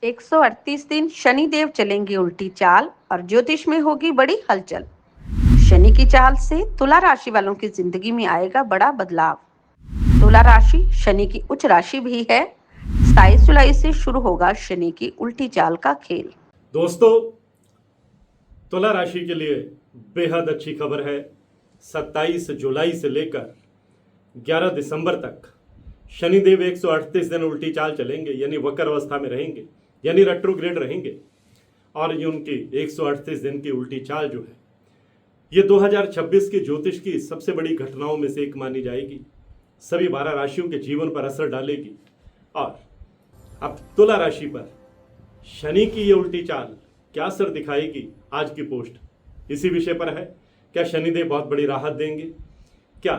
138 दिन शनि देव चलेंगे उल्टी चाल और ज्योतिष में होगी बड़ी हलचल। शनि की चाल से तुला राशि वालों की जिंदगी में आएगा बड़ा बदलाव। तुला राशि शनि की उच्च राशि भी है। 27 जुलाई से शुरू होगा शनि की उल्टी चाल का खेल। दोस्तों, तुला राशि के लिए बेहद अच्छी खबर है। 27 जुलाई से लेकर 11 दिसंबर तक शनिदेव 138 दिन उल्टी चाल चलेंगे, यानी वक्र अवस्था में रहेंगे, यानी रेट्रोग्रेड रहेंगे। और ये उनकी 138 दिन की उल्टी चाल जो है, ये 2026 की ज्योतिष की सबसे बड़ी घटनाओं में से एक मानी जाएगी। सभी 12 राशियों के जीवन पर असर डालेगी। और अब तुला राशि पर शनि की ये उल्टी चाल क्या असर दिखाएगी, आज की पोस्ट इसी विषय पर है। क्या शनिदेव बहुत बड़ी राहत देंगे? क्या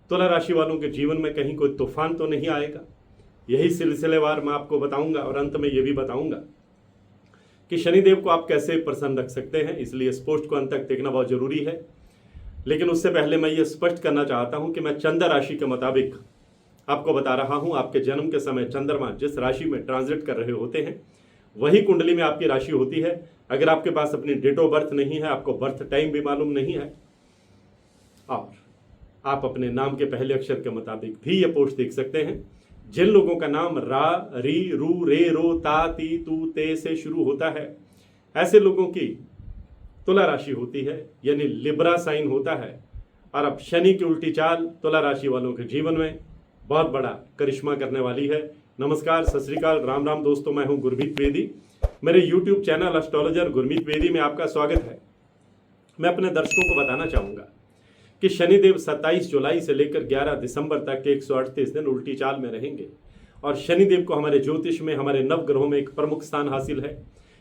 तुला राशि वालों के जीवन में कहीं कोई तूफान तो नहीं आएगा? यही सिलसिलेवार मैं आपको बताऊंगा और अंत में यह भी बताऊंगा कि शनिदेव को आप कैसे प्रसन्न रख सकते हैं। इसलिए इस पोस्ट को अंत तक देखना बहुत जरूरी है। लेकिन उससे पहले मैं ये स्पष्ट करना चाहता हूं कि मैं चंद्र राशि के मुताबिक आपको बता रहा हूं। आपके जन्म के समय चंद्रमा जिस राशि में ट्रांजिट कर रहे होते हैं, वही कुंडली में आपकी राशि होती है। अगर आपके पास अपनी डेट ऑफ बर्थ नहीं है, आपको बर्थ टाइम भी मालूम नहीं है, और आप अपने नाम के पहले अक्षर के मुताबिक भी ये पोस्ट देख सकते हैं। जिन लोगों का नाम रा, री, रू, रे, रो, ता, ती, तू, ते से शुरू होता है, ऐसे लोगों की तुला राशि होती है, यानी लिब्रा साइन होता है। और अब शनि की उल्टी चाल तुला राशि वालों के जीवन में बहुत बड़ा करिश्मा करने वाली है। नमस्कार, सत श्री अकाल, राम राम दोस्तों, मैं हूं गुरमीत द्विवेदी। मेरे YouTube channel astrologer Gurmeet Dwivedi में आपका स्वागत है। मैं अपने दर्शकों को बताना चाहूँगा कि शनिदेव 27 जुलाई से लेकर 11 दिसंबर तक 138 दिन उल्टी चाल में रहेंगे। और शनिदेव को हमारे ज्योतिष में, हमारे नवग्रहों में एक प्रमुख स्थान हासिल है।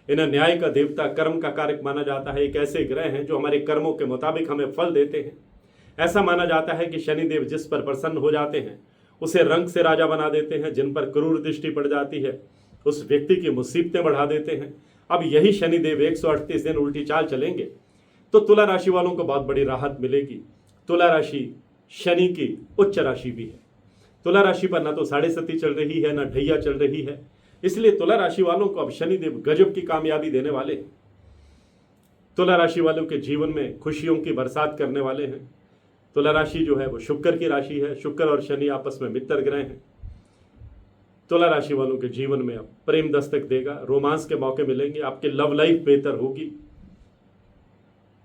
इन्हें न्याय का देवता, कर्म का कारक माना जाता है। एक ऐसे ग्रह हैं जो हमारे कर्मों के मुताबिक हमें फल देते हैं। ऐसा माना जाता है कि शनिदेव जिस पर प्रसन्न हो जाते हैं उसे रंग से राजा बना देते हैं। जिन पर क्रूर दृष्टि पड़ जाती है उस व्यक्ति की मुसीबतें बढ़ा देते हैं। अब यही शनिदेव 138 दिन उल्टी चाल चलेंगे तो तुला राशि वालों को बहुत बड़ी राहत मिलेगी। तुला राशि शनि की उच्च राशि भी है। तुला राशि पर ना तो साढ़े सती चल रही है, ना ढैया चल रही है। इसलिए तुला राशि वालों को अब शनिदेव गजब की कामयाबी देने वाले हैं। तुला राशि वालों के जीवन में खुशियों की बरसात करने वाले हैं। तुला राशि जो है वो शुक्र की राशि है। शुक्र और शनि आपस में मित्र ग्रह हैं। तुला राशि वालों के जीवन में अब प्रेम दस्तक देगा, रोमांस के मौके मिलेंगे, आपकी लव लाइफ बेहतर होगी।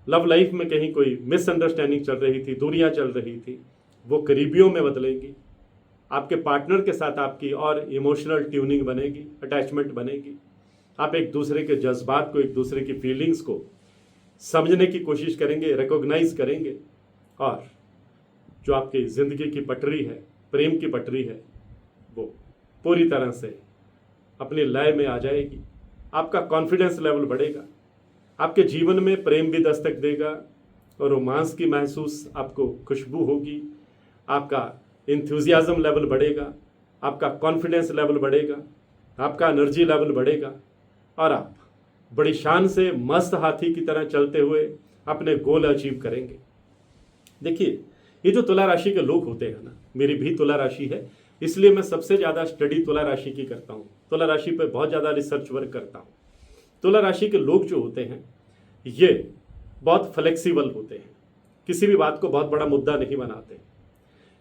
लव लाइफ में कहीं कोई मिसअंडरस्टैंडिंग चल रही थी, दूरियां चल रही थी, वो करीबियों में बदलेंगी। आपके पार्टनर के साथ आपकी और इमोशनल ट्यूनिंग बनेगी, अटैचमेंट बनेगी। आप एक दूसरे के जज्बात को, एक दूसरे की फीलिंग्स को समझने की कोशिश करेंगे, रिकॉग्नाइज करेंगे। और जो आपकी ज़िंदगी की पटरी है, प्रेम की पटरी है, वो पूरी तरह से अपनी लय में आ जाएगी। आपका कॉन्फिडेंस लेवल बढ़ेगा। आपके जीवन में प्रेम भी दस्तक देगा और रोमांस की महसूस आपको खुशबू होगी। आपका इंथुजियाज्म लेवल बढ़ेगा, आपका कॉन्फिडेंस लेवल बढ़ेगा, आपका एनर्जी लेवल बढ़ेगा और आप बड़ी शान से मस्त हाथी की तरह चलते हुए अपने गोल अचीव करेंगे। देखिए, ये जो तुला राशि के लोग होते हैं ना, मेरी भी तुला राशि है, इसलिए मैं सबसे ज़्यादा स्टडी तुला राशि की करता हूँ। तुला राशि पर बहुत ज़्यादा रिसर्च वर्क करता हूँ। तुला राशि के लोग जो होते हैं ये बहुत फ्लेक्सिबल होते हैं, किसी भी बात को बहुत बड़ा मुद्दा नहीं बनाते,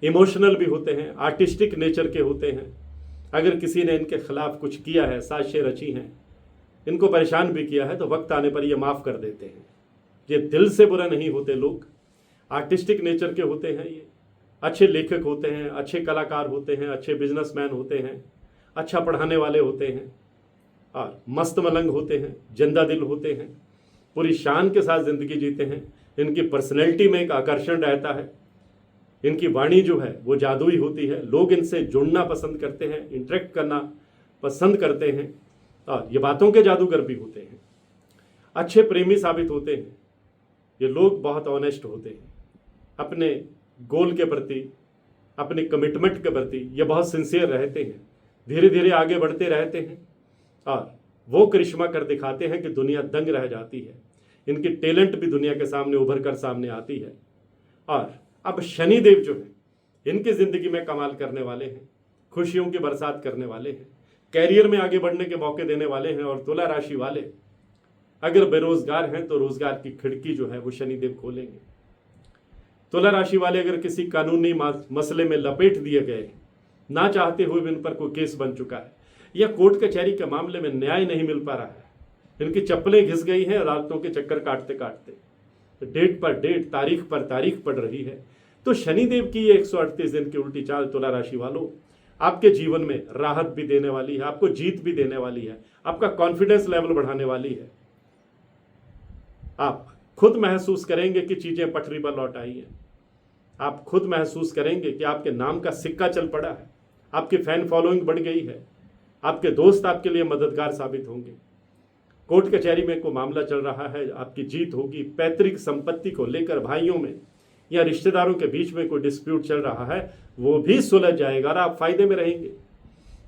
इमोशनल भी होते हैं, आर्टिस्टिक नेचर के होते हैं। अगर किसी ने इनके खिलाफ कुछ किया है, साजिशें रची हैं, इनको परेशान भी किया है, तो वक्त आने पर ये माफ़ कर देते हैं। ये दिल से बुरा नहीं होते लोग, आर्टिस्टिक नेचर के होते हैं। ये अच्छे लेखक होते हैं, अच्छे कलाकार होते हैं, अच्छे बिजनेसमैन होते हैं, अच्छा पढ़ाने वाले होते हैं और मस्त मलंग होते हैं, जिंदा दिल होते हैं, पूरी शान के साथ ज़िंदगी जीते हैं। इनकी पर्सनैलिटी में एक आकर्षण रहता है। इनकी वाणी जो है वो जादुई होती है। लोग इनसे जुड़ना पसंद करते हैं, इंटरेक्ट करना पसंद करते हैं और ये बातों के जादूगर भी होते हैं। अच्छे प्रेमी साबित होते हैं। ये लोग बहुत ऑनेस्ट होते हैं। अपने गोल के प्रति, अपने कमिटमेंट के प्रति ये बहुत सिंसियर रहते हैं। धीरे धीरे आगे बढ़ते रहते हैं और वो करिश्मा कर दिखाते हैं कि दुनिया दंग रह जाती है। इनकी टैलेंट भी दुनिया के सामने उभर कर सामने आती है। और अब शनिदेव जो है इनकी ज़िंदगी में कमाल करने वाले हैं, खुशियों की बरसात करने वाले हैं। कैरियर में आगे बढ़ने के मौके देने वाले हैं। और तुला राशि वाले अगर बेरोजगार हैं तो रोजगार की खिड़की जो है वो शनिदेव खोलेंगे। तुला राशि वाले अगर किसी कानूनी मसले में लपेट दिए गए, ना चाहते हुए भी इन पर कोई केस बन चुका है, या कोर्ट कचहरी के मामले में न्याय नहीं मिल पा रहा है, इनकी चप्पलें घिस गई हैं अदालतों के चक्कर काटते काटते, डेट पर डेट, तारीख पर तारीख पड़ रही है, तो शनिदेव की ये 138 दिन की उल्टी चाल तुला राशि वालों आपके जीवन में राहत भी देने वाली है, आपको जीत भी देने वाली है, आपका कॉन्फिडेंस लेवल बढ़ाने वाली है। आप खुद महसूस करेंगे कि चीजें पटरी पर लौट आई हैं। आप खुद महसूस करेंगे कि आपके नाम का सिक्का चल पड़ा है, आपकी फैन फॉलोइंग बढ़ गई है, आपके दोस्त आपके लिए मददगार साबित होंगे। कोर्ट कचहरी में कोई मामला चल रहा है, आपकी जीत होगी। पैतृक संपत्ति को लेकर भाइयों में या रिश्तेदारों के बीच में कोई डिस्प्यूट चल रहा है, वो भी सुलझ जाएगा और आप फायदे में रहेंगे।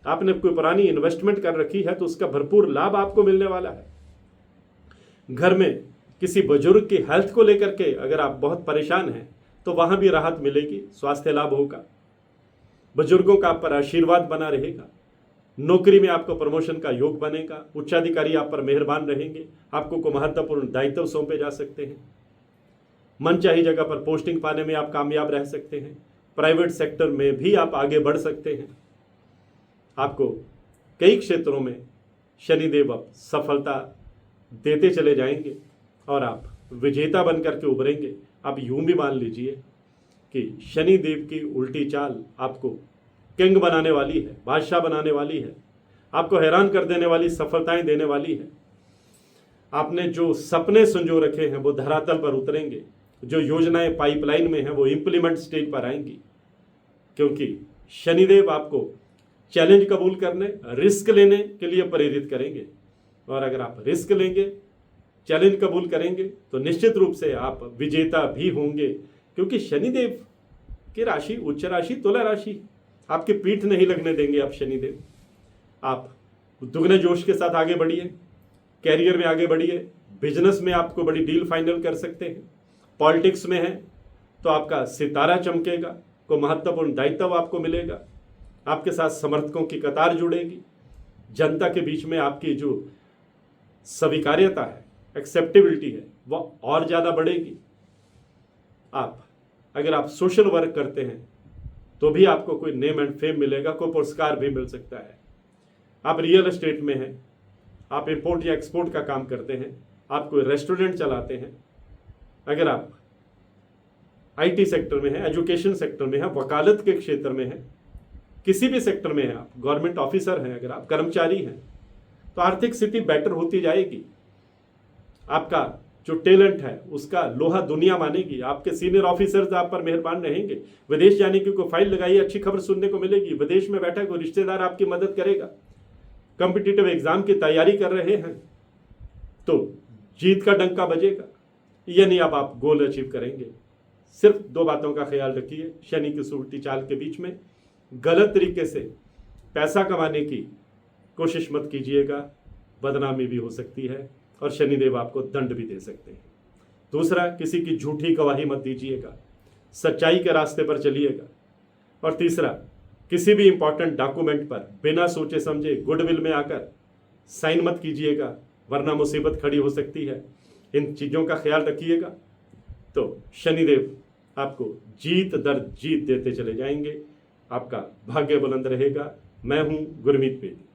आपने कोई पुरानी इन्वेस्टमेंट कर रखी है तो उसका भरपूर लाभ आपको मिलने वाला है। घर में किसी बुजुर्ग की हेल्थ को लेकर के अगर आप बहुत परेशान हैं तो वहां भी राहत मिलेगी, स्वास्थ्य लाभ होगा, बुजुर्गों का आप पर आशीर्वाद बना रहेगा। नौकरी में आपको प्रमोशन का योग बनेगा, उच्चाधिकारी आप पर मेहरबान रहेंगे, आपको को महत्वपूर्ण दायित्व सौंपे जा सकते हैं। मनचाही जगह पर पोस्टिंग पाने में आप कामयाब रह सकते हैं। प्राइवेट सेक्टर में भी आप आगे बढ़ सकते हैं। आपको कई क्षेत्रों में शनिदेव अब सफलता देते चले जाएंगे और आप विजेता बनकर के उभरेंगे। आप यूं भी मान लीजिए कि शनिदेव की उल्टी चाल आपको किंग बनाने वाली है, बादशाह बनाने वाली है, आपको हैरान कर देने वाली सफलताएं देने वाली है। आपने जो सपने संजो रखे हैं वो धरातल पर उतरेंगे, जो योजनाएं पाइपलाइन में हैं वो इंप्लीमेंट स्टेज पर आएंगी, क्योंकि शनिदेव आपको चैलेंज कबूल करने, रिस्क लेने के लिए प्रेरित करेंगे। और अगर आप रिस्क लेंगे, चैलेंज कबूल करेंगे तो निश्चित रूप से आप विजेता भी होंगे, क्योंकि शनिदेव की राशि उच्च राशि तुला राशि, आपकी पीठ नहीं लगने देंगे आप शनिदेव। आप दुगने जोश के साथ आगे बढ़िए, कैरियर में आगे बढ़िए, बिजनेस में आपको बड़ी डील फाइनल कर सकते हैं। पॉलिटिक्स में है तो आपका सितारा चमकेगा, को महत्वपूर्ण दायित्व आपको मिलेगा, आपके साथ समर्थकों की कतार जुड़ेगी, जनता के बीच में आपकी जो स्वीकार्यता है, एक्सेप्टेबिलिटी है, वह और ज़्यादा बढ़ेगी। आप अगर आप सोशल वर्क करते हैं तो भी आपको कोई नेम एंड फेम मिलेगा, कोई पुरस्कार भी मिल सकता है। आप रियल एस्टेट में हैं, आप इंपोर्ट या एक्सपोर्ट का काम करते हैं, आप कोई रेस्टोरेंट चलाते हैं, अगर आप आईटी सेक्टर में हैं, एजुकेशन सेक्टर में हैं, वकालत के क्षेत्र में हैं, किसी भी सेक्टर में हैं, आप गवर्नमेंट ऑफिसर हैं, अगर आप कर्मचारी हैं, तो आर्थिक स्थिति बेटर होती जाएगी। आपका जो टैलेंट है उसका लोहा दुनिया मानेगी, आपके सीनियर ऑफिसर्स आप पर मेहरबान रहेंगे। विदेश जाने की कोई फाइल लगाई, अच्छी खबर सुनने को मिलेगी। विदेश में बैठा कोई रिश्तेदार आपकी मदद करेगा। कॉम्पिटिटिव एग्जाम की तैयारी कर रहे हैं तो जीत का डंका बजेगा, यानी अब आप गोल अचीव करेंगे। सिर्फ 2 बातों का ख्याल रखिए शनि की उल्टी चाल के बीच में, गलत तरीके से पैसा कमाने की कोशिश मत कीजिएगा, बदनामी भी हो सकती है और शनिदेव आपको दंड भी दे सकते हैं। दूसरा, किसी की झूठी गवाही मत दीजिएगा, सच्चाई के रास्ते पर चलिएगा। और तीसरा, किसी भी इंपॉर्टेंट डॉक्यूमेंट पर बिना सोचे समझे गुडविल में आकर साइन मत कीजिएगा, वरना मुसीबत खड़ी हो सकती है। इन चीज़ों का ख्याल रखिएगा तो शनिदेव आपको जीत दर जीत देते चले जाएंगे। आपका भाग्य बुलंद रहेगा। मैं हूं गुरमीत बेदी।